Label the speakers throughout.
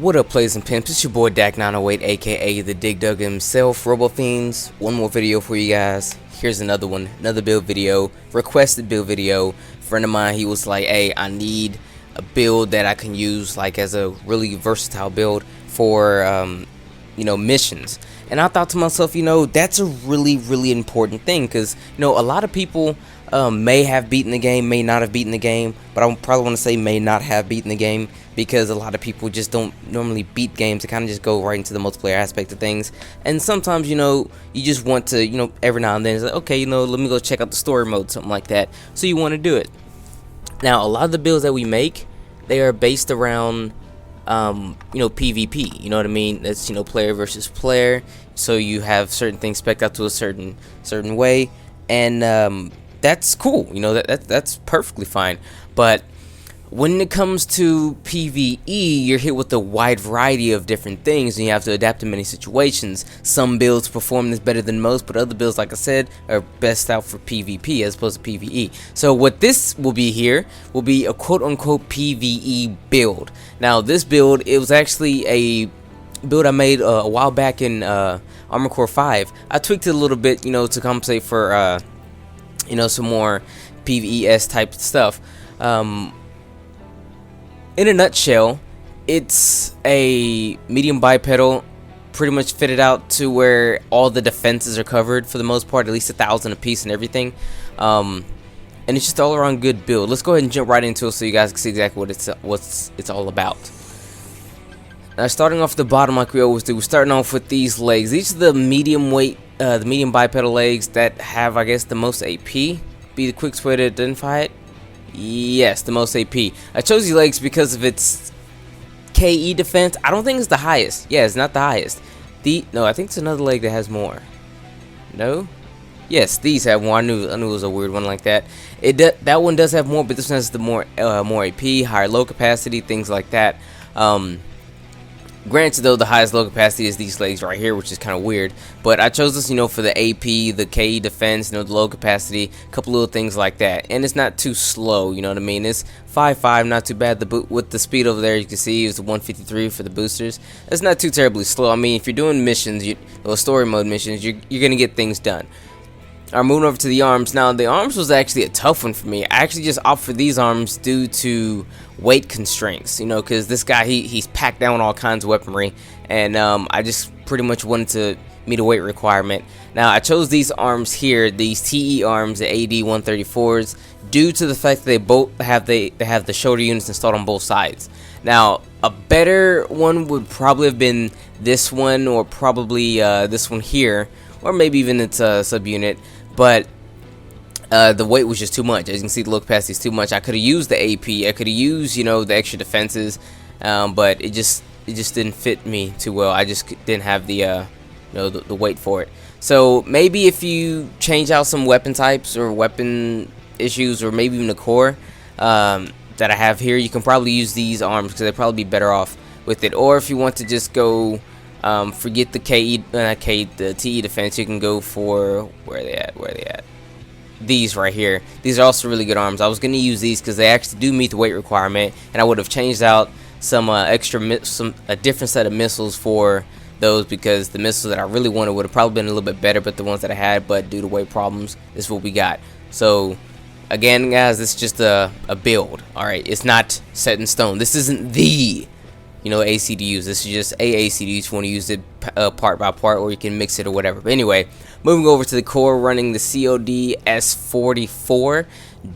Speaker 1: What up, players and pimps? It's your boy Dak908, aka the Dig Dug himself, RoboFiends. One more video for you guys. Here's another one, another build video, requested build video. A friend of mine, he was like, hey, I need a build that I can use like as a really versatile build for missions. And I thought to myself, that's a really important thing, because a lot of people may have beaten the game, may not have beaten the game, but I probably want to say may not have beaten the game, because a lot of people just don't normally beat games. They kind of just go right into the multiplayer aspect of things. And sometimes, you just want to, every now and then, it's like, okay, let me go check out the story mode, something like that. So you want to do it. Now, a lot of the builds that we make, they are based around PvP, you know what I mean? That's, player versus player. So you have certain things spec'd out to a certain way, and that's cool, that's perfectly fine. But when it comes to PvE, you're hit with a wide variety of different things, and you have to adapt to many situations. Some builds perform this better than most, but other builds, like I said, are best out for PvP as opposed to PvE. So what this will be here will be a quote-unquote PvE build. Now, this build, it was actually a build I made a while back in Armored Core 5. I tweaked it a little bit, to compensate for, some more PvE-esque type stuff. In a nutshell, it's a medium bipedal, pretty much fitted out to where all the defenses are covered for the most part, at least 1,000 apiece and everything. And it's just all around good build. Let's go ahead and jump right into it so you guys can see exactly what it's all about. Now, starting off the bottom like we always do, we're starting off with these legs. These are the medium weight, the medium bipedal legs that have, I guess, the most AP. Be the quickest way to identify it. Yes, the most AP. I chose these legs because of its KE defense. I don't think it's the highest. Yeah, it's not the highest. No, I think it's another leg that has more. No? Yes, these have more. I knew it was a weird one like that. That one does have more, but this one has the more AP, higher low capacity, things like that. Granted, though, the highest low capacity is these legs right here, which is kind of weird. But I chose this, for the AP, the KE defense, the low capacity, a couple little things like that. And it's not too slow, you know what I mean? It's 5.5, not too bad. With the speed over there, you can see it's 153 for the boosters. It's not too terribly slow. I mean, if you're doing missions, story mode missions, you're going to get things done. Alright, moving over to the arms. Now, the arms was actually a tough one for me. I actually just opted for these arms due to weight constraints, because this guy, he's packed down all kinds of weaponry, and I just pretty much wanted to meet a weight requirement. Now, I chose these arms here, these TE arms, the AD 134s, due to the fact that they both have they have the shoulder units installed on both sides. Now, a better one would probably have been this one, or probably this one here, or maybe even its subunit. But the weight was just too much. As you can see, the low capacity is too much. I could have used the AP. I could have used, the extra defenses, but it just didn't fit me too well. I just didn't have the the weight for it. So maybe if you change out some weapon types or weapon issues, or maybe even the core that I have here, you can probably use these arms because they'd probably be better off with it. Or if you want to just go forget the the TE defense, you can go for where are they at? These right here. These are also really good arms. I was going to use these because they actually do meet the weight requirement, and I would have changed out some a different set of missiles for those, because the missiles that I really wanted would have probably been a little bit better, but the ones that I had, but due to weight problems, this is what we got. So again, guys, this is just a build. All right, it's not set in stone. This isn't the AC to use. This is just AC to use if you want to use it part by part, or you can mix it or whatever. But anyway, moving over to the core, running the COD S44,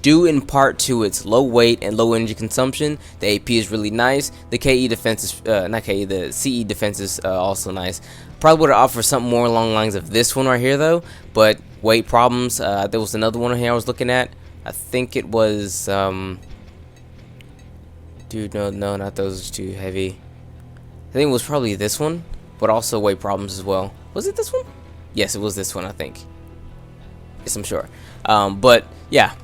Speaker 1: due in part to its low weight and low energy consumption. The AP is really nice. The KE defense is the CE defense is also nice. Probably would have offered something more along the lines of this one right here, though, but weight problems. There was another one here I was looking at. I think it was dude, no, not those. It's too heavy. I think it was probably this one, but also weight problems as well. Was it this one? Yes, it was this one, I think. Yes, I'm sure. But yeah,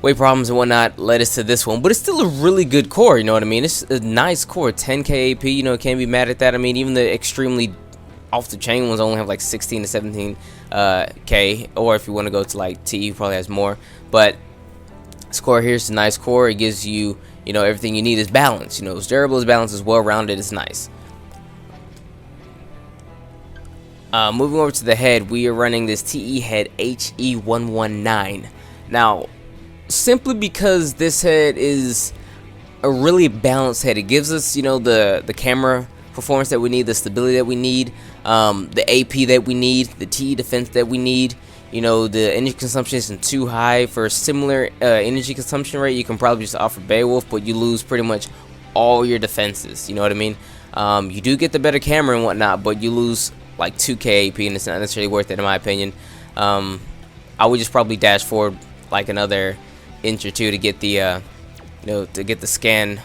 Speaker 1: weight problems and whatnot led us to this one. But it's still a really good core, you know what I mean? It's a nice core, 10k AP. Can't be mad at that. I mean, even the extremely off the chain ones only have like 16 to 17 k. Or if you want to go to like T, probably has more. But this core here is a nice core. It gives you You know, everything you need is balanced. You know, it's durable, it's balanced, it's well-rounded, it's nice. Moving over to the head, we are running this TE head HE119. Now, simply because this head is a really balanced head, it gives us, you know, the camera performance that we need, the stability that we need, the AP that we need, the TE defense that we need. You know, the energy consumption isn't too high. For a similar energy consumption rate, you can probably just offer Beowulf, but you lose pretty much all your defenses. You know what I mean? You do get the better camera and whatnot, but you lose like 2k AP, and it's not necessarily worth it in my opinion. I would just probably dash forward like another inch or two to get the you know, to get the scan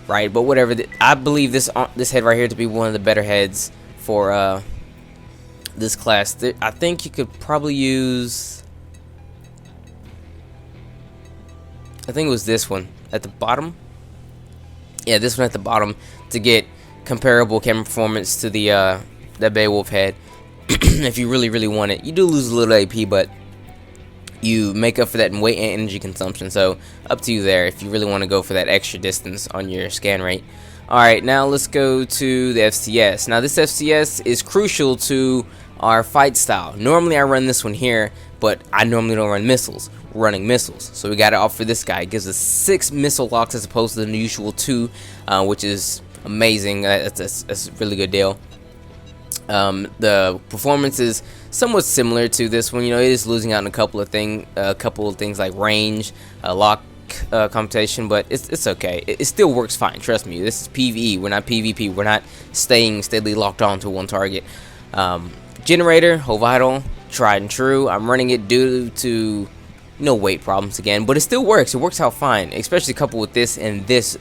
Speaker 1: right. But whatever, I believe this head right here to be one of the better heads for this class. I think you could probably use, I think it was this one at the bottom. Yeah, this one at the bottom to get comparable camera performance to the Beowulf head. If you really want it, you do lose a little AP, but you make up for that in weight and energy consumption. So up to you there if you really want to go for that extra distance on your scan rate. Alright, now let's go to the FCS. Now this FCS is crucial to our fight style. Normally I run this one here, but I normally don't run missiles. We're running missiles, so we got to opt for this guy. It gives us 6 missile locks as opposed to the usual 2, which is amazing. That's a really good deal. The performance is somewhat similar to this one. You know, it is losing out on a couple of things like range, lock computation, but it's okay. It still works fine. Trust me. This is PvE. We're not PvP. We're not staying steadily locked on to one target. Generator, Hovital, tried and true. I'm running it due to no weight problems again, but it still works. It works out fine, especially coupled with this and this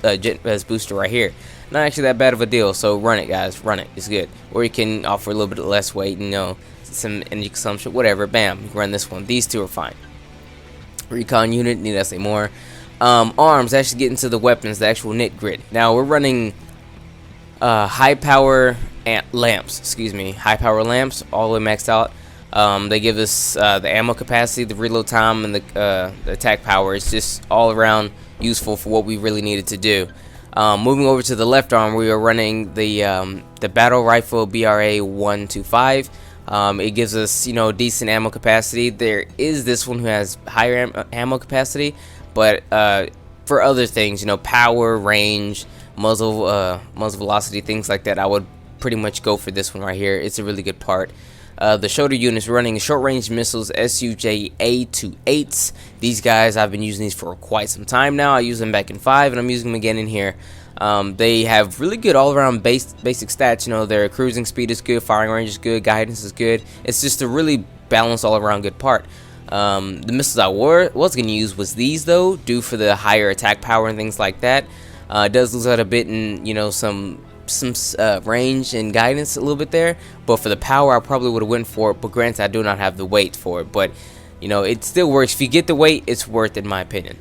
Speaker 1: booster right here. Not actually that bad of a deal, so run it, guys. Run it. It's good. Or you can offer a little bit less weight, you know, some energy consumption, whatever. Bam, you can run this one. These two are fine. Recon unit, need to say more. Arms, actually get into the weapons, the actual nit grit. Now we're running high power lamps. Excuse me, high power lamps, all the way maxed out. They give us the ammo capacity, the reload time, and the attack power. It's just all around useful for what we really needed to do. Moving over to the left arm, we are running the battle rifle BRA 125. It gives us, you know, decent ammo capacity. There is this one who has higher ammo capacity, but for other things, you know, power, range, muzzle velocity, things like that, I would pretty much go for this one right here. It's a really good part. The shoulder units running short-range missiles SUJ A28s. These guys, I've been using these for quite some time now. I used them back in 5, and I'm using them again in here. They have really good all-around basic stats. You know, their cruising speed is good, firing range is good, guidance is good. It's just a really balanced all-around good part. The missiles I was going to use was these, though, due for the higher attack power and things like that. It does lose out a bit in, you know, some range and guidance a little bit there, but for the power I probably would have went for it. But granted, I do not have the weight for it, but you know, it still works. If you get the weight, it's worth it in my opinion.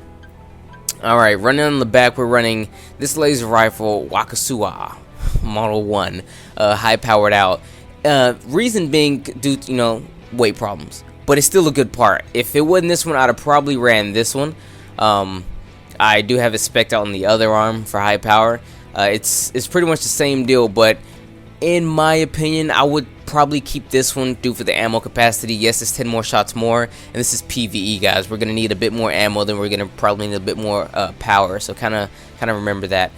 Speaker 1: Alright, running on the back, we're running this laser rifle Wakasua Model 1, high powered out. Reason being due to, you know, weight problems, but it's still a good part. If it wasn't this one, I'd have probably ran this one. I do have it spec'd out on the other arm for high power. It's pretty much the same deal, but in my opinion, I would probably keep this one due for the ammo capacity. Yes, it's 10 more shots more, and this is PvE, guys. We're gonna need a bit more ammo, then we're gonna probably need a bit more power. So kind of remember that.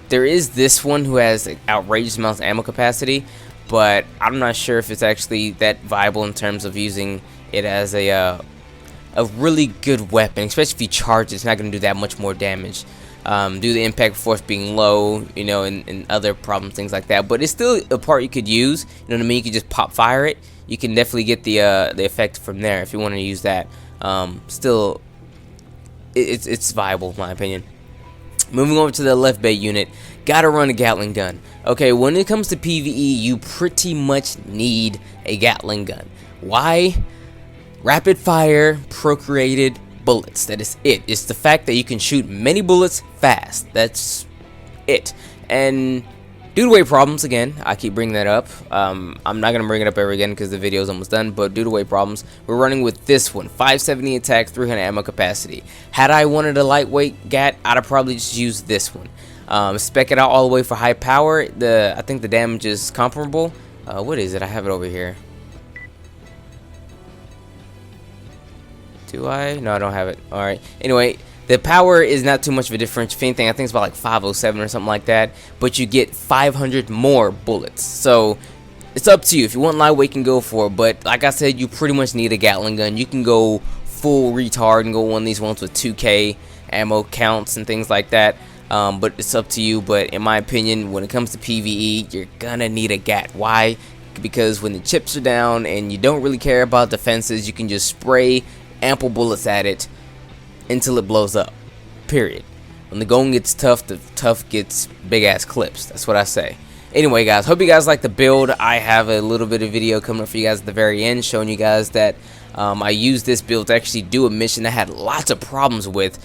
Speaker 1: There is this one who has outrageous amounts of ammo capacity, but I'm not sure if it's actually that viable in terms of using it as a really good weapon, especially if you charge. It's not gonna do that much more damage. Due to the impact force being low, you know, and other problems, things like that. But it's still a part you could use. You know what I mean? You could just pop fire it. You can definitely get the effect from there if you want to use that. Still, it's viable in my opinion. Moving over to the left bay unit, gotta run a Gatling gun. Okay, when it comes to PvE, you pretty much need a Gatling gun. Why? Rapid fire, procreated bullets. That is it. It's the fact that you can shoot many bullets fast. That's it. And Due to weight problems, again, I keep bringing that up. I'm not going to bring it up ever again because the video is almost done, but due to weight problems, we're running with this one, 570 attack, 300 ammo capacity. Had I wanted a lightweight GAT, I'd have probably just used this one. Spec it out all the way for high power. I think the damage is comparable. What is it? I have it over here. Do I? No, I don't have it. Alright. Anyway, the power is not too much of a difference. If anything, I think it's about like 507 or something like that. But you get 500 more bullets. So, it's up to you. If you want lightweight, you can go for it. But, like I said, you pretty much need a Gatling gun. You can go full retard and go one of these ones with 2K ammo counts and things like that. But it's up to you. But in my opinion, when it comes to PvE, you're gonna need a GAT. Why? Because when the chips are down and you don't really care about defenses, you can just spray ample bullets at it until it blows up. Period. When the going gets tough, the tough gets big ass clips. That's what I say. Anyway, guys, hope you guys like the build. I have a little bit of video coming up for you guys at the very end, showing you guys that I used this build to actually do a mission that I had lots of problems with.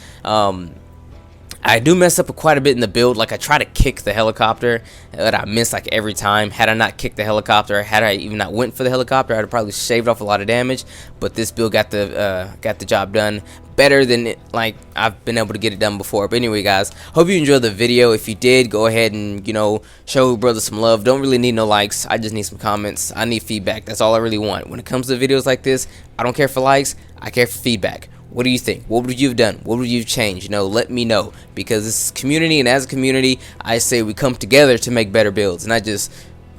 Speaker 1: I do mess up quite a bit in the build. Like, I try to kick the helicopter, but I miss like every time. Had I not kicked the helicopter, had I even not went for the helicopter, I'd have probably shaved off a lot of damage. But this build got the job done better than like I've been able to get it done before. But anyway, guys, hope you enjoyed the video. If you did, go ahead and, you know, show brother some love. Don't really need no likes. I just need some comments. I need feedback. That's all I really want. When it comes to videos like this, I don't care for likes. I care for feedback. What do you think? What would you have done? What would you have changed? You know, let me know, because this is community, and as a community, I say we come together to make better builds, not just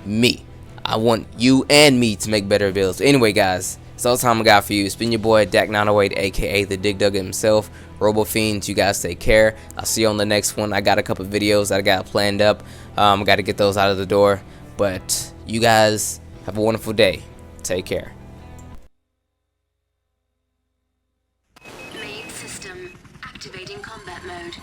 Speaker 1: me. I want you and me to make better builds. Anyway, guys, that's all the time I got for you. It's been your boy Dak908, aka the Dig Dugger himself, Robo Fiends. You guys take care. I'll see you on the next one. I got a couple videos that I got planned up. I got to get those out of the door. But you guys have a wonderful day. Take care.
Speaker 2: Activating combat mode.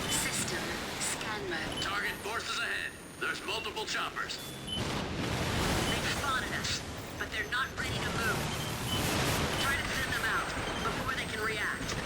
Speaker 2: System scan mode.
Speaker 3: Target forces ahead. There's multiple choppers.
Speaker 2: They've spotted us, but they're not ready to move. Try to send them out before they can react.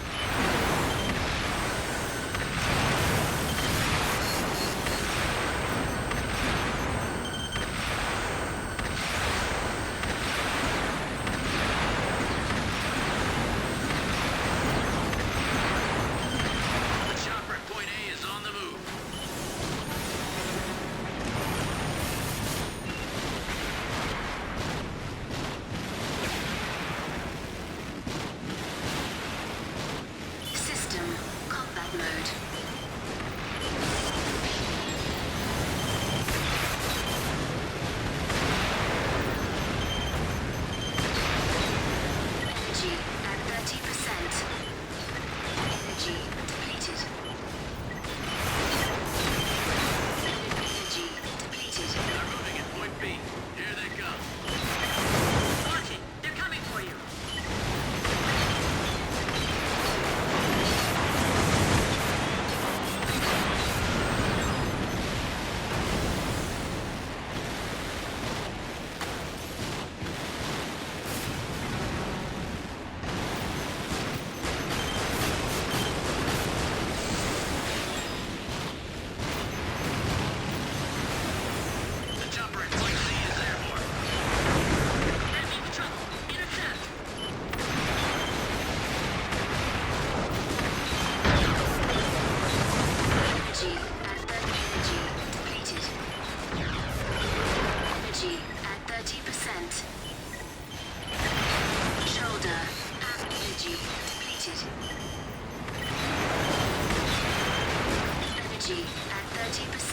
Speaker 2: Energy at 30%.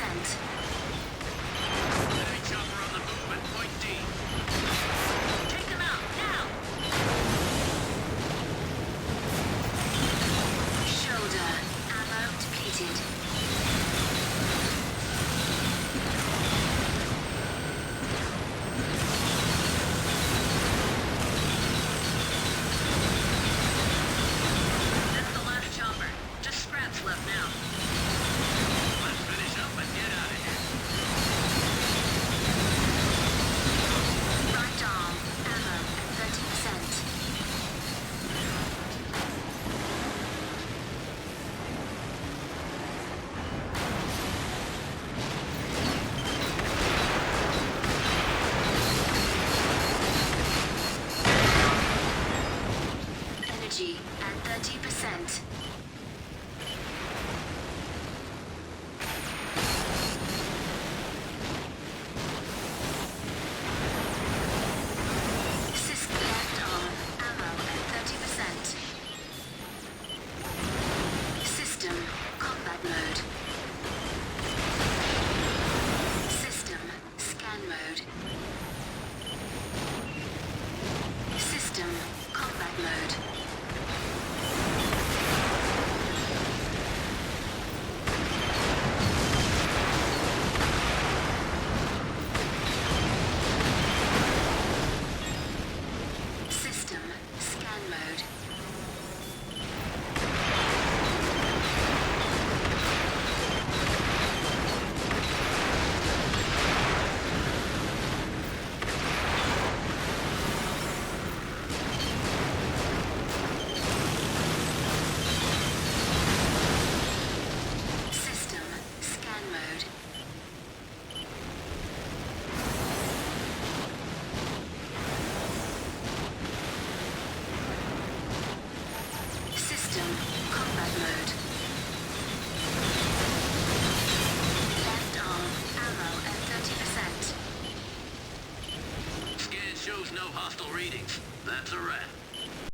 Speaker 3: Enemy chopper on the move at point D.
Speaker 2: Take them out, now! Shoulder, ammo depleted. That's the last chopper. Just scraps left now.
Speaker 3: Let's finish up and get out of here.
Speaker 2: mode. System scan mode. System scan mode. System combat mode. Left arm ammo at 30%.
Speaker 3: Scan shows no hostile readings. That's a wrap.